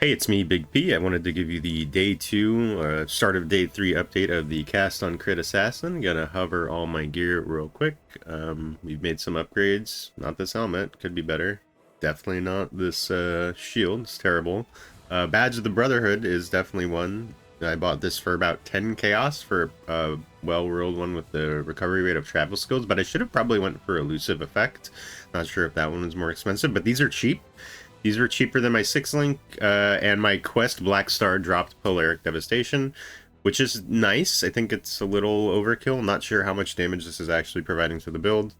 Hey, it's me, Big P. I wanted to give you the day 2, start of day 3 update of the cast on Crit Assassin. Gonna hover all my gear real quick. We've made some upgrades. Not this helmet, could be better. Definitely not this shield, it's terrible. Badge of the Brotherhood is definitely one. I bought this for about 10 chaos for a well-rolled one with the recovery rate of travel skills, but I should have probably went for elusive effect. Not sure if that one was more expensive, but these are cheap. These are cheaper than my 6-link, and my quest Black Star dropped Polaric Devastation, which is nice. I think it's a little overkill. Not sure how much damage this is actually providing to the build.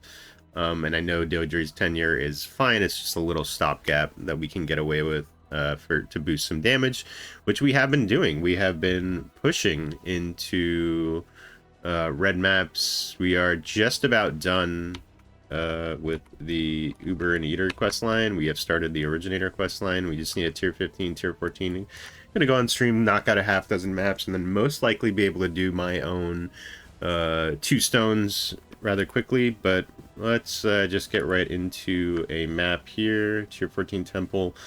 And I know Dodri's tenure is fine. It's just a little stopgap that we can get away with to boost some damage, which we have been doing. We have been pushing into red maps. We are just about done with the Uber and Eater quest line. We have started the Originator quest line. We just need a tier 15, tier 14. I'm gonna go on stream, knock out a half dozen maps, and then most likely be able to do my own 2 stones rather quickly. But let's just get right into a map here. Tier 14 temple.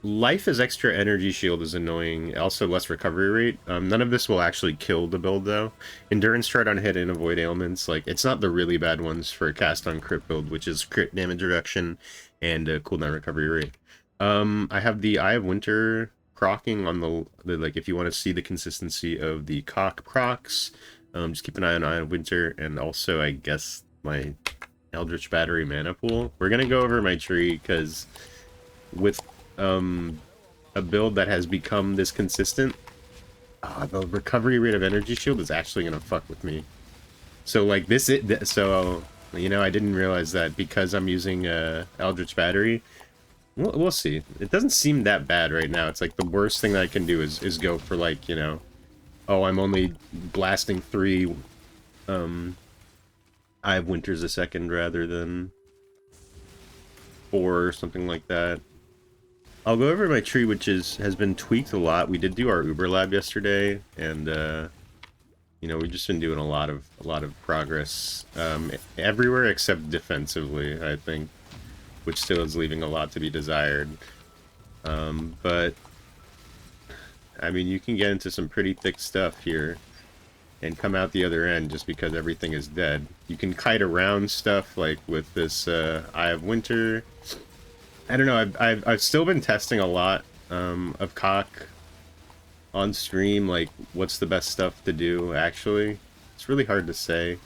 Life as extra energy shield is annoying, also less recovery rate. None of this will actually kill the build though. Endurance chart on hit and avoid ailments, like it's not the really bad ones for a cast on crit build, which is crit damage reduction and cooldown recovery rate. I have the Eye of Winter proccing on the like if you want to see the consistency of the CoC procs, just keep an eye on Eye of Winter, and also I guess my Eldritch Battery mana pool. We're gonna go over my tree because with a build that has become this consistent, the recovery rate of energy shield is actually gonna fuck with me. So like so you know, I didn't realize that because I'm using Eldritch Battery. We'll see. It doesn't seem that bad right now. It's like the worst thing that I can do is go for, like, you know, oh, I'm only blasting 3 Eye of Winters a second rather than 4 or something like that. I'll go over my tree, which has been tweaked a lot. We did do our Uber lab yesterday, and you know, we've just been doing a lot of progress everywhere except defensively, I think, which still is leaving a lot to be desired. But I mean, you can get into some pretty thick stuff here and come out the other end just because everything is dead. You can kite around stuff like with this Eye of Winter. I don't know, I've still been testing a lot of CoC on stream, like what's the best stuff to do, actually. It's really hard to say.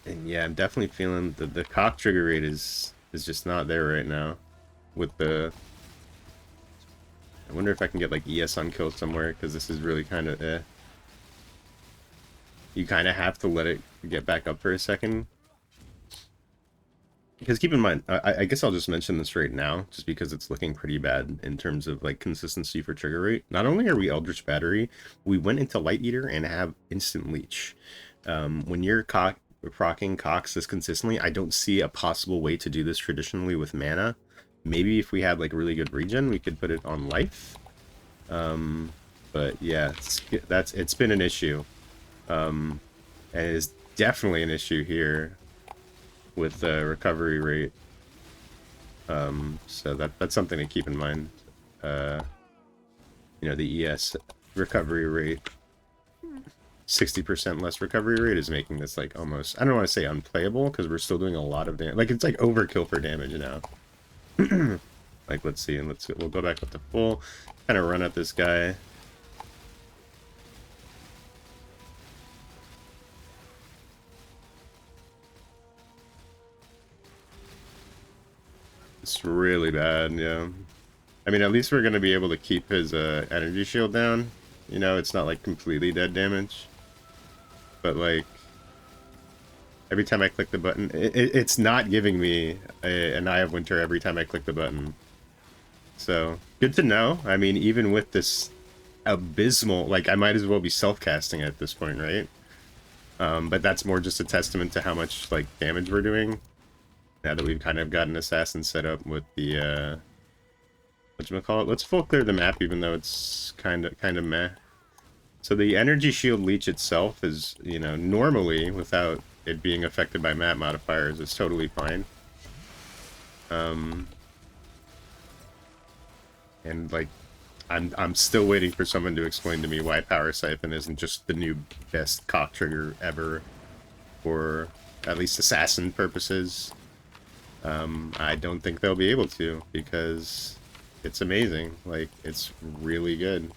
And yeah, I'm definitely feeling the CoC trigger rate is just not there right now. With the... I wonder if I can get like ES on kill somewhere, because this is really kind of You kind of have to let it get back up for a second. Because keep in mind, I guess I'll just mention this right now, just because it's looking pretty bad in terms of like consistency for trigger rate. Not only are we Eldritch Battery, we went into Light Eater and have Instant Leech. When you're proccing CoCs this consistently, I don't see a possible way to do this traditionally with mana. Maybe if we had like really good regen, we could put it on life. But yeah, it's been an issue. And it is definitely an issue here with the recovery rate. So that's something to keep in mind. You know, the ES recovery rate, 60% less recovery rate is making this like almost, I don't want to say unplayable, because we're still doing a lot of damage. Like, it's like overkill for damage now. Like, let's see, and we'll go back up to full, kind of run at this guy. It's really bad, yeah. I mean, at least we're gonna be able to keep his energy shield down. You know, it's not like completely dead damage. But like, every time I click the button, it's not giving me an Eye of Winter every time I click the button. So, good to know. I mean, even with this abysmal, like, I might as well be self-casting at this point, right? But that's more just a testament to how much, like, damage we're doing. Now that we've kind of got an assassin set up with the, whatchamacallit? Let's full clear the map, even though it's kind of meh. So the energy shield leech itself is, you know, normally, without it being affected by map modifiers, it's totally fine. And like, I'm still waiting for someone to explain to me why Power Siphon isn't just the new best cock trigger ever for at least assassin purposes. I don't think they'll be able to because it's amazing. Like, it's really good.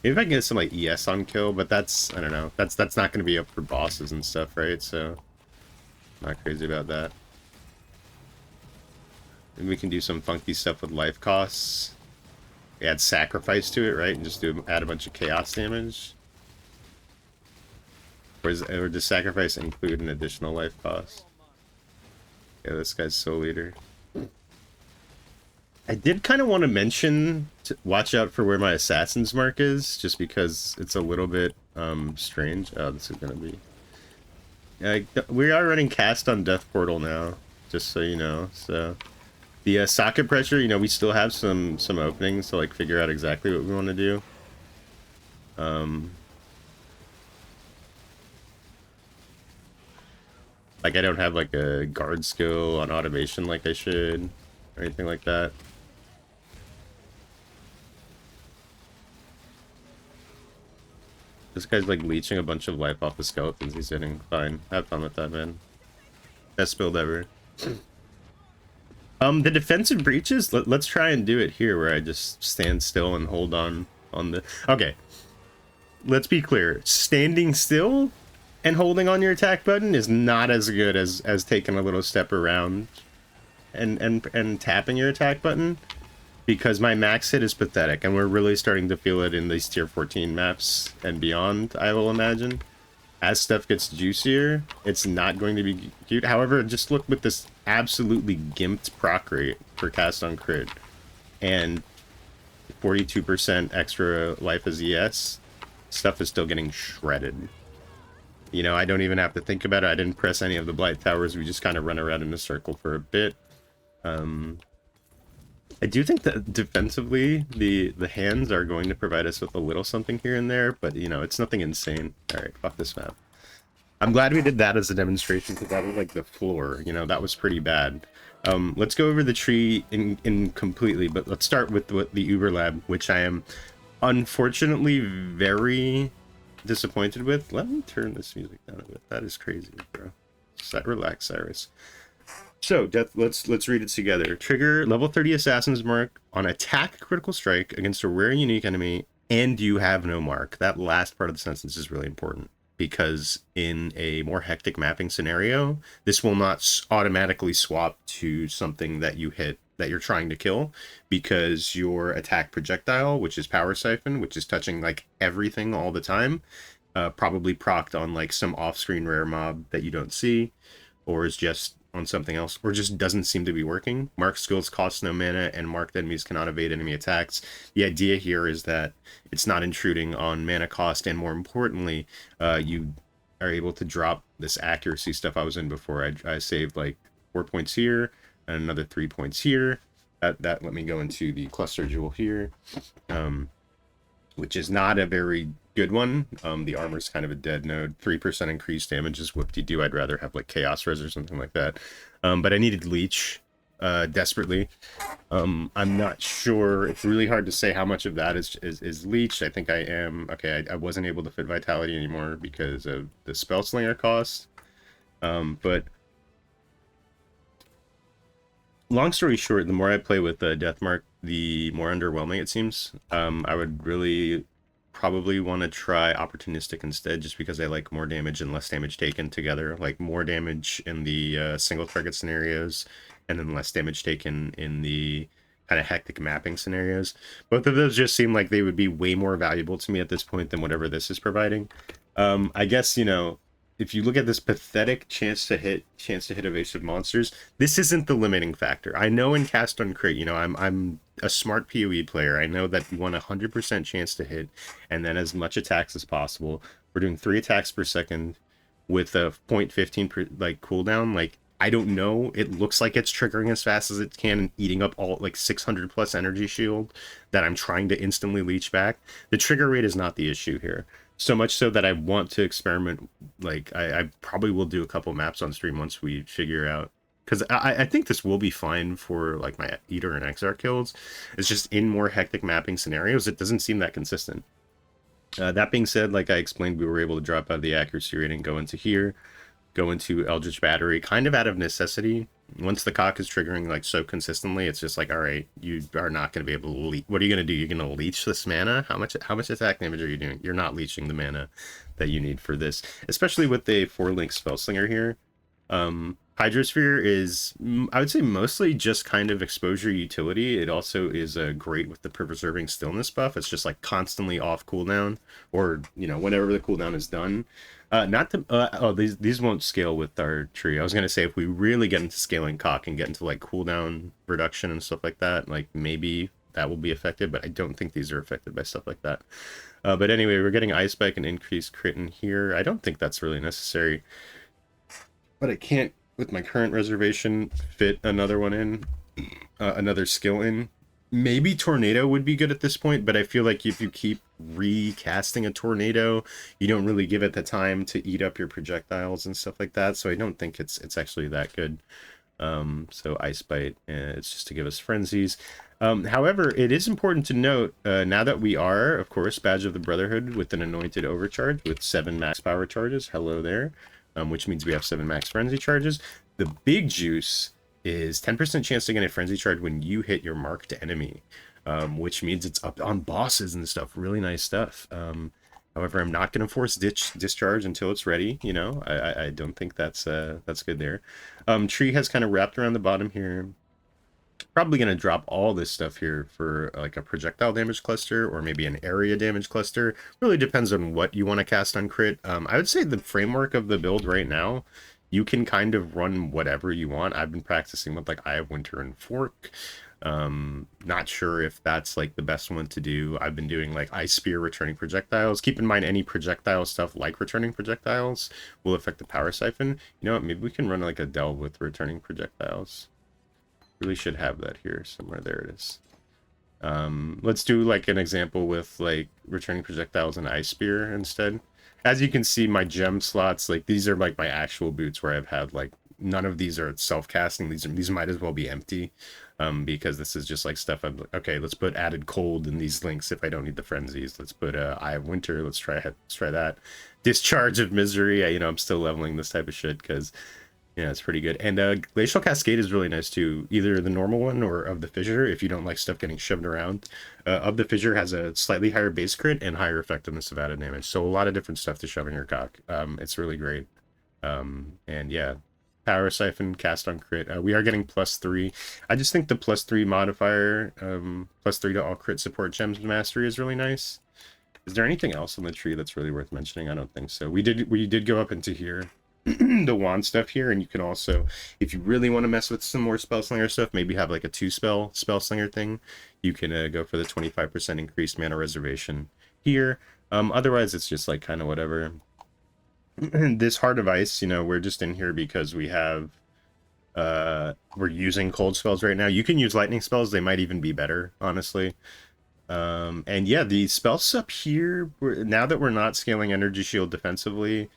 Maybe if I can get some like ES on kill, but that's, I don't know. That's not going to be up for bosses and stuff, right? So not crazy about that. And we can do some funky stuff with life costs. Add sacrifice to it, right? And just add a bunch of chaos damage. Or does sacrifice include an additional life cost? Yeah, this guy's Soul Eater. I did kind of want to mention to watch out for where my assassin's mark is, just because it's a little bit strange. Oh, this is gonna be. We are running cast on Death Portal now, just so you know. So the socket pressure, you know, we still have some openings to like figure out exactly what we want to do. Like I don't have like a guard skill on automation like I should, or anything like that. This guy's like leeching a bunch of life off the skeletons he's hitting. Fine. Have fun with that, man. Best build ever. The defensive breaches, let's try and do it here where I just stand still and hold on the... Okay. Let's be clear. Standing still and holding on your attack button is not as good as taking a little step around and tapping your attack button. Because my max hit is pathetic, and we're really starting to feel it in these tier 14 maps and beyond, I will imagine. As stuff gets juicier, it's not going to be cute. However, just look with this absolutely gimped proc rate for cast on crit, and 42% extra life as ES, stuff is still getting shredded. You know, I don't even have to think about it. I didn't press any of the Blight Towers. We just kind of run around in a circle for a bit. I do think that defensively, the hands are going to provide us with a little something here and there, but, you know, it's nothing insane. Alright, fuck this map. I'm glad we did that as a demonstration, because that was, like, the floor. You know, that was pretty bad. Let's go over the tree in completely, but let's start with the Uber Lab, which I am unfortunately very disappointed with. Let me turn this music down a bit. That is crazy, bro. Relax, Cyrus. So, let's read it together. Trigger level 30 Assassin's Mark on attack critical strike against a rare unique enemy, and you have no mark. That last part of the sentence is really important, because in a more hectic mapping scenario, this will not automatically swap to something that you hit that you're trying to kill, because your attack projectile, which is Power Siphon, which is touching like everything all the time, probably procced on like some off-screen rare mob that you don't see, or is just on something else, or just doesn't seem to be working. Marked skills cost no mana, and marked enemies cannot evade enemy attacks. The idea here is that it's not intruding on mana cost, and more importantly, you are able to drop this accuracy stuff I was in before. I saved like 4 points here, and another 3 points here. That let me go into the cluster jewel here, which is not a very good one. The armor's kind of a dead node. 3% increased damage is whoop-de-doo. I'd rather have like Chaos Res or something like that. But I needed Leech desperately. I'm not sure. It's really hard to say how much of that is Leech. I think I am. Okay, I wasn't able to fit Vitality anymore because of the Spell Slinger cost. But long story short, the more I play with Deathmark, the more underwhelming it seems. I would really probably want to try Opportunistic instead, just because I like more damage and less damage taken together. Like more damage in the single target scenarios, and then less damage taken in the kind of hectic mapping scenarios. Both of those just seem like they would be way more valuable to me at this point than whatever this is providing. I guess, you know, if you look at this pathetic chance to hit evasive monsters, this isn't the limiting factor. I know in cast on crit, you know, I'm a smart PoE player. I know that you want a 100% chance to hit, and then as much attacks as possible. We're doing 3 attacks per second with a 0.15 per, like cooldown. Like, I don't know. It looks like it's triggering as fast as it can and eating up all like 600 plus energy shield that I'm trying to instantly leech back. The trigger rate is not the issue here. So much so that I want to experiment. Like, I probably will do a couple maps on stream once we figure out because I think this will be fine for like my Eater and Exile kills. It's just in more hectic mapping scenarios, it doesn't seem that consistent. That being said, like I explained, we were able to drop out of the accuracy rating, go into here, go into Eldritch Battery, kind of out of necessity. Once the CoC is triggering like so consistently, it's just like, all right, you are not going to be able to leech. What are you going to do? You're going to leech this mana? How much attack damage are you doing? You're not leeching the mana that you need for this, especially with the 4-link Spellslinger here. Hydrosphere is, I would say, mostly just kind of exposure utility. It also is great with the preserving stillness buff. It's just like constantly off cooldown, or whenever the cooldown is done. Not to oh, these won't scale with our tree. I was gonna say if we really get into scaling CoC and get into like cooldown reduction and stuff like that, like maybe that will be affected, but I don't think these are affected by stuff like that. But anyway, we're getting Ice Spike and increased crit in here. I don't think that's really necessary, but I can't, with my current reservation, fit another one in, another skill in. Maybe Tornado would be good at this point, but I feel like if you keep recasting a Tornado, you don't really give it the time to eat up your projectiles and stuff like that, so I don't think it's actually that good. So Ice Bite, it's just to give us frenzies. However, it is important to note, now that we are, of course, Badge of the Brotherhood with an Anointed Overcharge with 7 max power charges, hello there, which means we have 7 max frenzy charges. The big juice is 10% chance to get a frenzy charge when you hit your marked enemy, which means it's up on bosses and stuff. Really nice stuff. However, I'm not going to force discharge until it's ready. I don't think that's good there. Tree has kind of wrapped around the bottom here. Probably going to drop all this stuff here for like a projectile damage cluster or maybe an area damage cluster. Really depends on what you want to cast on crit. I would say the framework of the build right now, you can kind of run whatever you want. I've been practicing with like Eye of Winter and Fork. Not sure if that's like the best one to do. I've been doing like Ice Spear, returning projectiles. Keep in mind any projectile stuff like returning projectiles will affect the power siphon. You know what, maybe we can run like a delve with returning projectiles. Really should have that here somewhere. There it is. Let's do like an example with like returning projectiles and Ice Spear instead. As you can see, my gem slots, like these are like my actual boots where I've had like none of these are self-casting. These might as well be empty, because this is just like stuff I'm like, okay, let's put added cold in these links if I don't need the frenzies. Let's put Eye of Winter. Let's try that. Discharge of Misery. I'm still leveling this type of shit because yeah, it's pretty good. And Glacial Cascade is really nice too. Either the normal one or of the Fissure, if you don't like stuff getting shoved around. Of the Fissure has a slightly higher base crit and higher effectiveness of added damage. So a lot of different stuff to shove in your cock. It's really great. And yeah, Power Siphon, cast on crit. We are getting +3. I just think the +3 modifier, +3 to all crit support gems mastery is really nice. Is there anything else on the tree that's really worth mentioning? I don't think so. We did go up into here. The wand stuff here, and you can also, if you really want to mess with some more Spellslinger stuff, maybe have like a 2-spell Spellslinger thing, you can go for the 25% increased mana reservation here. Otherwise it's just like kind of whatever. This Heart of Ice, we're just in here because we have we're using cold spells right now. You can use lightning spells, they might even be better, honestly. And yeah, the spells up here, now that we're not scaling Energy Shield defensively,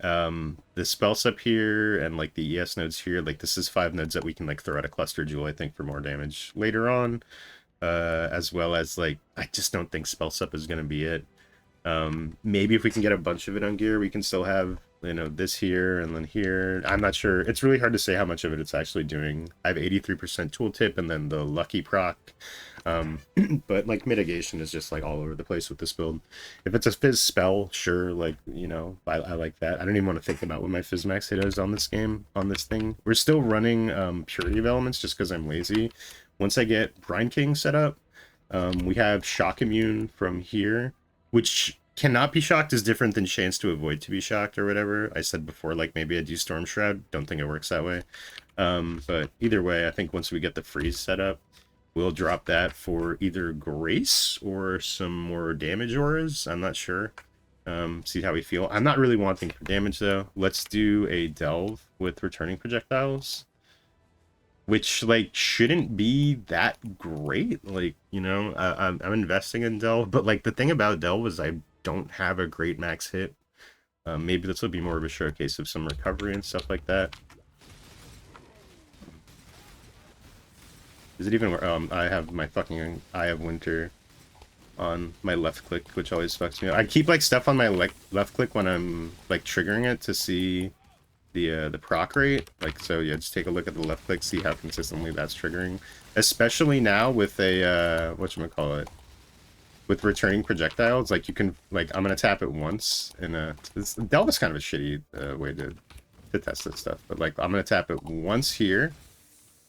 the spells up here and like the ES nodes here, like this is 5 nodes that we can like throw at a cluster jewel, I think, for more damage later on, as well as like I just don't think spell sup is going to be it. Maybe if we can get a bunch of it on gear, we can still have this here and then here. I'm not sure. It's really hard to say how much of it it's actually doing. I have 83% tooltip and then the lucky proc. But like mitigation is just like all over the place with this build. If it's a fizz spell, sure, like I like that. I don't even want to think about what my fizz max hit is on this game, on this thing. We're still running purity of elements just because I'm lazy. Once I get Brine King set up, we have shock immune from here, which cannot be shocked is different than chance to avoid to be shocked or whatever. I said before, like maybe I do Storm Shroud. Don't think it works that way. But either way, I think once we get the freeze set up, we'll drop that for either Grace or some more damage auras. I'm not sure. See how we feel. I'm not really wanting for damage though. Let's do a delve with returning projectiles, which like shouldn't be that great. Like I'm investing in delve, but like the thing about delve is I don't have a great max hit. Maybe this will be more of a showcase of some recovery and stuff like that. Is it even... I have my fucking Eye of Winter on my left click, which always fucks me up. I keep like stuff on my left click when I'm like triggering it to see the proc rate. Like, so yeah, just take a look at the left click, see how consistently that's triggering. Especially now with a whatchamacallit, with returning projectiles. Like you can, like, I'm gonna tap it once, and Delva's kind of a shitty way to test this stuff. But like, I'm gonna tap it once here.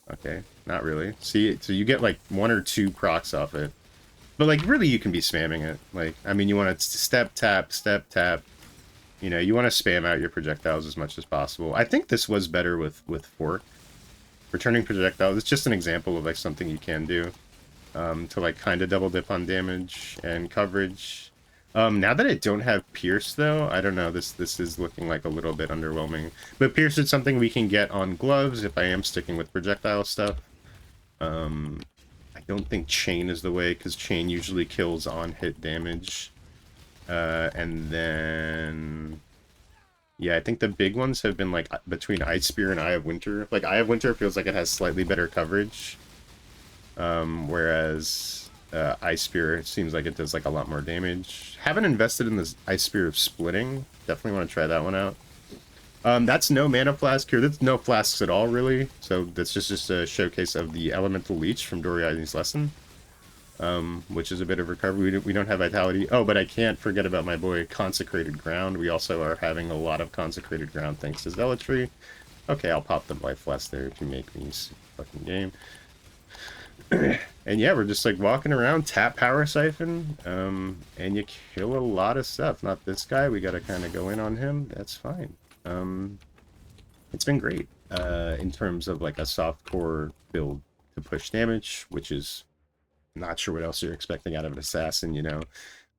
Okay, not really. See, so you get like 1 or 2 procs off it. But like, really, you can be spamming it. Like, I mean, you want to step tap. You know, you want to spam out your projectiles as much as possible. I think this was better with fork. Returning projectiles, it's just an example of like something you can do to like kind of double dip on damage and coverage. Now that I don't have Pierce though, I don't know, this is looking like a little bit underwhelming. But Pierce is something we can get on gloves if I am sticking with projectile stuff. I don't think Chain is the way, because Chain usually kills on hit damage. And then... yeah, I think the big ones have been like between Ice Spear and Eye of Winter. Like, Eye of Winter feels like it has slightly better coverage. Whereas Ice Spear seems like it does like a lot more damage. Haven't invested in this Ice Spear of Splitting. Definitely want to try that one out. That's no mana flask here. That's no flasks at all, really. So that's just a showcase of the Elemental Leech from Doriani's Lesson, which is a bit of recovery. We don't have Vitality. Oh, but I can't forget about my boy Consecrated Ground. We also are having a lot of Consecrated Ground thanks to Zealotry. Okay, I'll pop the Life Less there if you make me fucking game. And yeah, we're just like walking around, tap Power Siphon, and you kill a lot of stuff. Not this guy. We gotta kind of go in on him. That's fine. It's been great in terms of like a soft core build to push damage, which is not sure what else you're expecting out of an assassin, you know.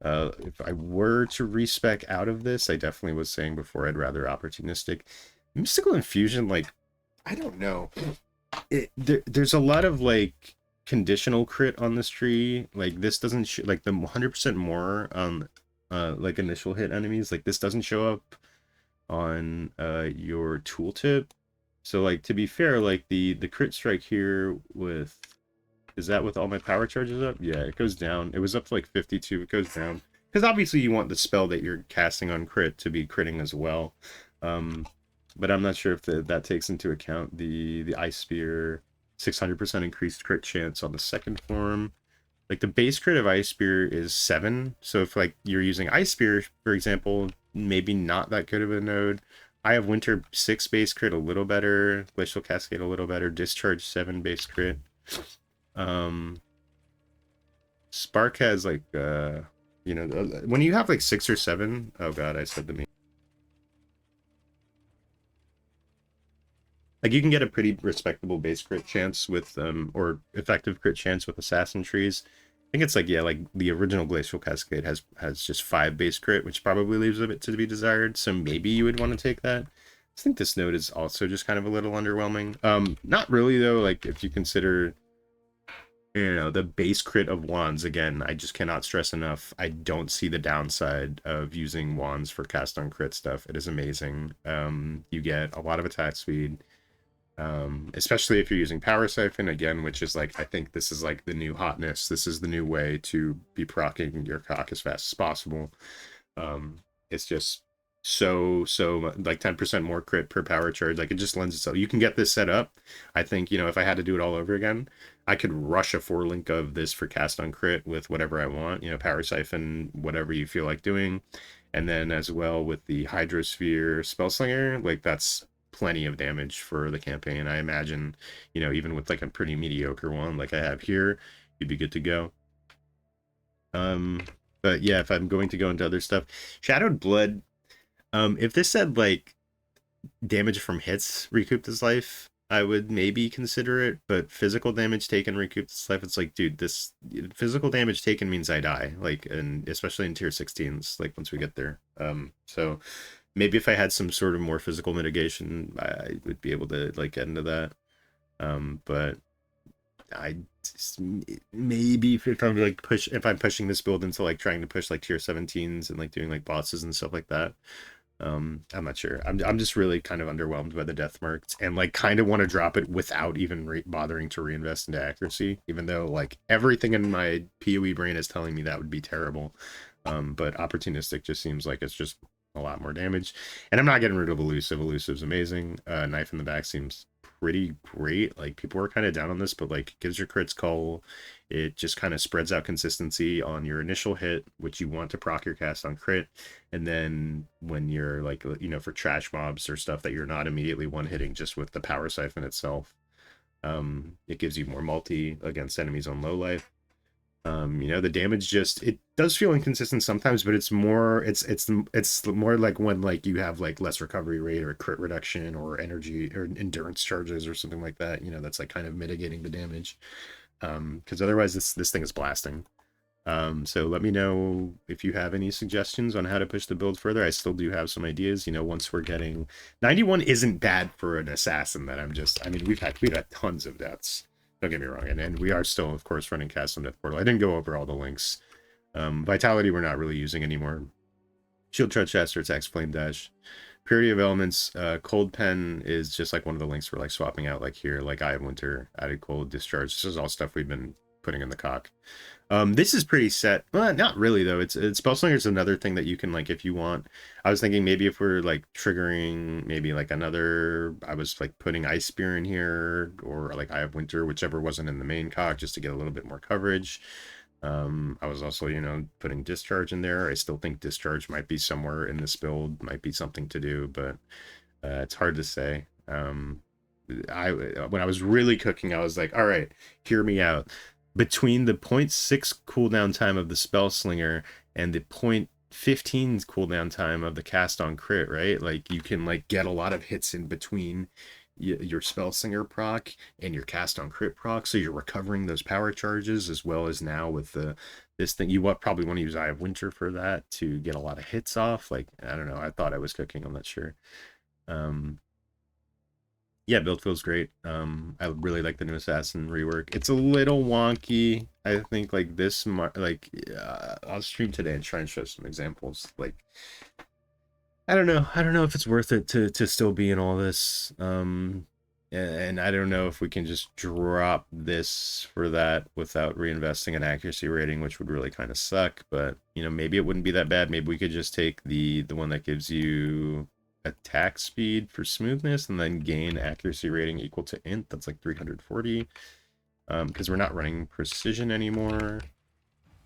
If I were to respec out of this, I definitely was saying before I'd rather opportunistic. Mystical Infusion, like, I don't know. There's a lot of like conditional crit on this tree. Like, this doesn't like the 100% more on like initial hit enemies. Like, this doesn't show up on your tooltip. So like, to be fair, like the crit strike here with, is that with all my power charges up? Yeah, it goes down. It was up to like 52. It goes down because obviously you want the spell that you're casting on crit to be critting as well. But I'm not sure if that takes into account the Ice Spear 600% increased crit chance on the second form. Like, the base crit of Ice Spear is 7, so if like you're using Ice Spear, for example, maybe not that good of a node. Eye of Winter 6 base crit, a little better. Glacial Cascade, a little better. Discharge 7 base crit. Spark has like you know, when you have like 6 or 7, oh god, I said the name. Like, you can get a pretty respectable base crit chance with or effective crit chance with assassin trees. I think it's like, yeah, like the original Glacial Cascade has just 5 base crit, which probably leaves a bit to be desired. So maybe you would want to take that. I think this node is also just kind of a little underwhelming. Not really though. Like, if you consider, you know, the base crit of wands, again, I just cannot stress enough. I don't see the downside of using wands for cast on crit stuff. It is amazing. You get a lot of attack speed. Especially if you're using Power Siphon, again, which is like, I think this is like the new hotness. This is the new way to be proccing your CoC as fast as possible. It's just so like 10% more crit per power charge. Like, it just lends itself. You can get this set up. I think, you know, if I had to do it all over again, I could rush a 4-link of this for cast on crit with whatever I want, you know, Power Siphon, whatever you feel like doing. And then as well with the Hydrosphere Spellslinger, like, that's plenty of damage for the campaign. I imagine, you know, even with like a pretty mediocre one like I have here, you'd be good to go. But yeah, if I'm going to go into other stuff, Shadowed Blood, if this said like damage from hits recouped his life, I would maybe consider it, but physical damage taken recouped his life, it's like, dude, this physical damage taken means I die, like, and especially in tier 16s, like once we get there. So maybe if I had some sort of more physical mitigation, I would be able to like get into that. But I just, maybe if I'm like if I'm pushing this build into like trying to push like tier 17s and like doing like bosses and stuff like that, I'm not sure. I'm just really kind of underwhelmed by the death marks, and like kind of want to drop it without even bothering to reinvest into accuracy, even though like everything in my PoE brain is telling me that would be terrible. But opportunistic just seems like it's just a lot more damage, and I'm not getting rid of elusive. Elusive's amazing. Knife in the back seems pretty great. Like people are kind of down on this, but like gives your crits cull. It just kind of spreads out consistency on your initial hit, which you want to proc your cast on crit. And then when you're like, you know, for trash mobs or stuff that you're not immediately one hitting just with the power siphon itself, it gives you more multi against enemies on low life. You know, the damage just, it does feel inconsistent sometimes, but it's more, it's more like when like you have like less recovery rate or crit reduction or energy or endurance charges or something like that, you know, that's like kind of mitigating the damage. Because otherwise this thing is blasting. So let me know if you have any suggestions on how to push the build further. I still do have some ideas, you know, once we're getting 91 isn't bad for an assassin that I mean, we've had tons of deaths. Don't get me wrong. And we are still, of course, running Cast on Death Portal. I didn't go over all the links. Vitality, we're not really using anymore. Shield Charge Chester, attacks Flame Dash. Purity of Elements, Cold Pen is just like one of the links we're like swapping out, like here, like Eye of Winter, added Cold, Discharge. This is all stuff we've been putting in the CoC. This is pretty set. Well, not really though. It's Spellslinger is another thing that you can like if you want. I was thinking maybe if we're like triggering maybe like another. I was like putting Ice Spear in here or like Eye of Winter, whichever wasn't in the main CoC, just to get a little bit more coverage. I was also, you know, putting Discharge in there. I still think Discharge might be somewhere in this build, might be something to do, but it's hard to say. When I was really cooking, I was like, all right, hear me out. Between the 0.6 cooldown time of the Spellslinger and the 0.15 cooldown time of the cast on crit, right? Like you can like get a lot of hits in between your Spellslinger proc and your cast on crit proc, so you're recovering those power charges as well as now with the this thing. You probably want to use Eye of Winter for that to get a lot of hits off. Like I don't know, I thought I was cooking, I'm not sure. Yeah, build feels great. I really like the new Assassin rework. It's a little wonky. I think like this, I'll stream today and try and show some examples. Like, I don't know. I don't know if it's worth it to still be in all this. And I don't know if we can just drop this for that without reinvesting an accuracy rating, which would really kind of suck. But you know, maybe it wouldn't be that bad. Maybe we could just take the one that gives you attack speed for smoothness and then gain accuracy rating equal to int. That's like 340. Because we're not running precision anymore.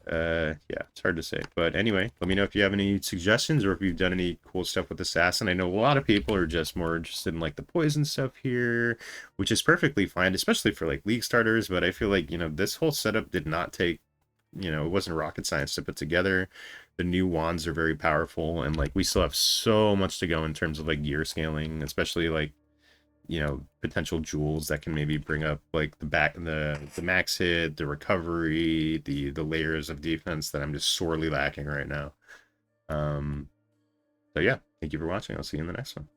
Yeah, it's hard to say. But anyway, let me know if you have any suggestions or if you've done any cool stuff with Assassin. I know a lot of people are just more interested in like the poison stuff here, which is perfectly fine, especially for like league starters. But I feel like, you know, this whole setup did not take, you know, it wasn't rocket science to put together. The new wands are very powerful, and like we still have so much to go in terms of like gear scaling, especially like, you know, potential jewels that can maybe bring up like the max hit, the recovery, the layers of defense that I'm just sorely lacking right now. So yeah, thank you for watching. I'll see you in the next one.